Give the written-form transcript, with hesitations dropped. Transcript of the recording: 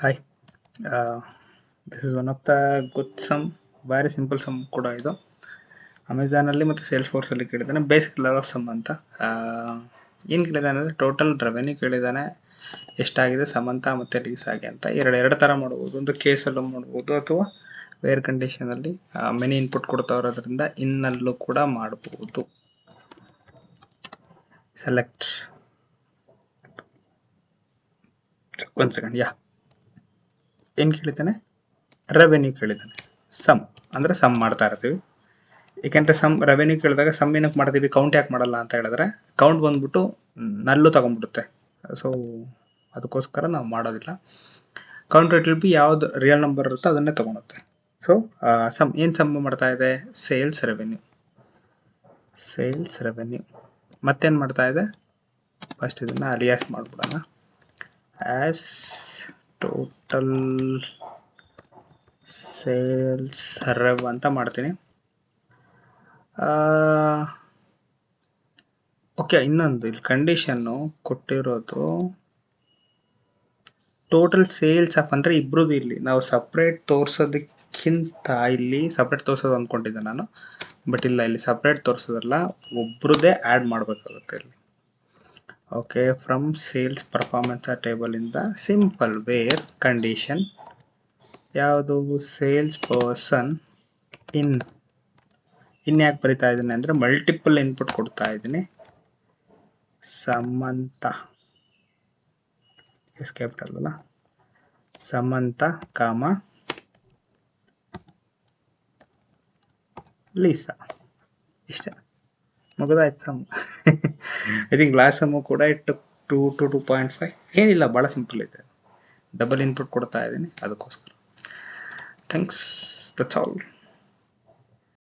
Hi, this is one of the good sum, very simple sum ಕೂಡ ಇದು ಅಮೆಝಾನಲ್ಲಿ ಮತ್ತು sales ಫೋರ್ಸಲ್ಲಿ ಕೇಳಿದ್ದಾನೆ. Basic level some ಅಂತ ಏನು ಕೇಳಿದ್ದಾನೆ ಅಂದರೆ ಟೋಟಲ್ ರೆವೆನ್ಯೂ ಕೇಳಿದ್ದಾನೆ, ಎಷ್ಟಾಗಿದೆ ಸಮಂತ ಮತ್ತು ಲೀಸ್ ಆಗಿ ಅಂತ. ಎರಡು ಥರ ಮಾಡ್ಬೋದು. ಒಂದು ಕೇಸಲ್ಲೂ ಮಾಡ್ಬೋದು ಅಥವಾ ವೇರ್ ಕಂಡೀಷನಲ್ಲಿ ಮೆನಿ ಇನ್ಪುಟ್ ಕೊಡ್ತಾ ಇರೋದ್ರಿಂದ ಇನ್ನಲ್ಲೂ ಕೂಡ ಮಾಡ್ಬೋದು. ಸೆಲೆಕ್ಟ್ ಒಂದು ಸೆಕೆಂಡ್. ಏನು ಕೇಳಿದ್ದಾನೆ? ರೆವೆನ್ಯೂ ಕೇಳಿದ್ದಾನೆ. ಸಮ್ ಅಂದರೆ ಸಮ್ ಮಾಡ್ತಾ ಇರ್ತೀವಿ. ಏಕೆಂದರೆ ರೆವೆನ್ಯೂ ಕೇಳಿದಾಗ ಸಮ್ ಏನಕ್ಕೆ ಮಾಡ್ತೀವಿ, ಕೌಂಟ್ ಯಾಕೆ ಮಾಡಲ್ಲ ಅಂತ ಹೇಳಿದ್ರೆ ಕೌಂಟ್ ಬಂದ್ಬಿಟ್ಟು ನಲ್ಲು ತಗೊಂಡ್ಬಿಡುತ್ತೆ. ಸೊ ಅದಕ್ಕೋಸ್ಕರ ನಾವು ಮಾಡೋದಿಲ್ಲ. ಕೌಂಟ್ ಇಟ್ ವಿಲ್ ಬಿ ಯಾವ್ದು ರಿಯಲ್ ನಂಬರ್ ಇರುತ್ತೋ ಅದನ್ನೇ ತೊಗೊಳುತ್ತೆ. ಸೊ ಏನು ಸಮ್ ಮಾಡ್ತಾ ಇದೆ? Sales revenue. ಮತ್ತೇನು ಮಾಡ್ತಾ ಇದೆ? ಫಸ್ಟ್ ಇದನ್ನು ಅಲಿಯಾಸ್ ಮಾಡಿಬಿಡೋಣ. ಆ್ಯಸ್ ಟೋಟಲ್ ಸೇಲ್ಸ್ ರೆವ್ ಅಂತ ಮಾಡ್ತೀನಿ. ಓಕೆ, ಇನ್ನೊಂದು ಇಲ್ಲಿ ಕಂಡೀಷನ್ನು ಕೊಟ್ಟಿರೋದು ಟೋಟಲ್ ಸೇಲ್ಸ್ ಆಫ್ ಅಂದರೆ ಇಬ್ರದ್ದು. ಇಲ್ಲಿ ನಾವು ಸಪ್ರೇಟ್ ತೋರಿಸೋದಕ್ಕಿಂತ ಇಲ್ಲಿ ಸಪ್ರೇಟ್ ತೋರಿಸೋದು ಅಂದ್ಕೊಂಡಿದ್ದೆ ನಾನು, ಬಟ್ ಇಲ್ಲ, ಇಲ್ಲಿ ಸಪ್ರೇಟ್ ತೋರಿಸೋದಲ್ಲ, ಒಬ್ರದ್ದೇ ಆ್ಯಡ್ ಮಾಡಬೇಕಾಗುತ್ತೆ ಇಲ್ಲಿ. ಓಕೆ, ಫ್ರಮ್ ಸೇಲ್ಸ್ ಪರ್ಫಾರ್ಮೆನ್ಸ್ ಟೇಬಲಿಂದ ಸಿಂಪಲ್ ವೇರ್ ಕಂಡೀಷನ್ ಯಾವುದು? ಸೇಲ್ಸ್ ಪರ್ಸನ್ ಇನ್ ಯಾಕೆ ಬರಿತಾ ಇದ್ದೀನಿ ಅಂದರೆ ಮಲ್ಟಿಪಲ್ ಇನ್ಪುಟ್ ಕೊಡ್ತಾ ಇದ್ದೀನಿ. ಸಮಂತ ಎಸ್ ಕ್ಯಾಪಿಟಲ್ ಅಲ್ಲ, ಸಮಂತ ಕಾಮ ಲೀಸಾ. ಇಷ್ಟೇ, ಮುಗಿದಾಯ್ತು sum. I think last sum ಕೂಡ ಇಟ್ಟು 2 to 2.5. ಏನಿಲ್ಲ, ಭಾಳ ಸಿಂಪಲ್ ಇದೆ. ಡಬಲ್ ಇನ್ಪುಟ್ ಕೊಡ್ತಾ ಇದ್ದೀನಿ ಅದಕ್ಕೋಸ್ಕರ. Thanks, that's all.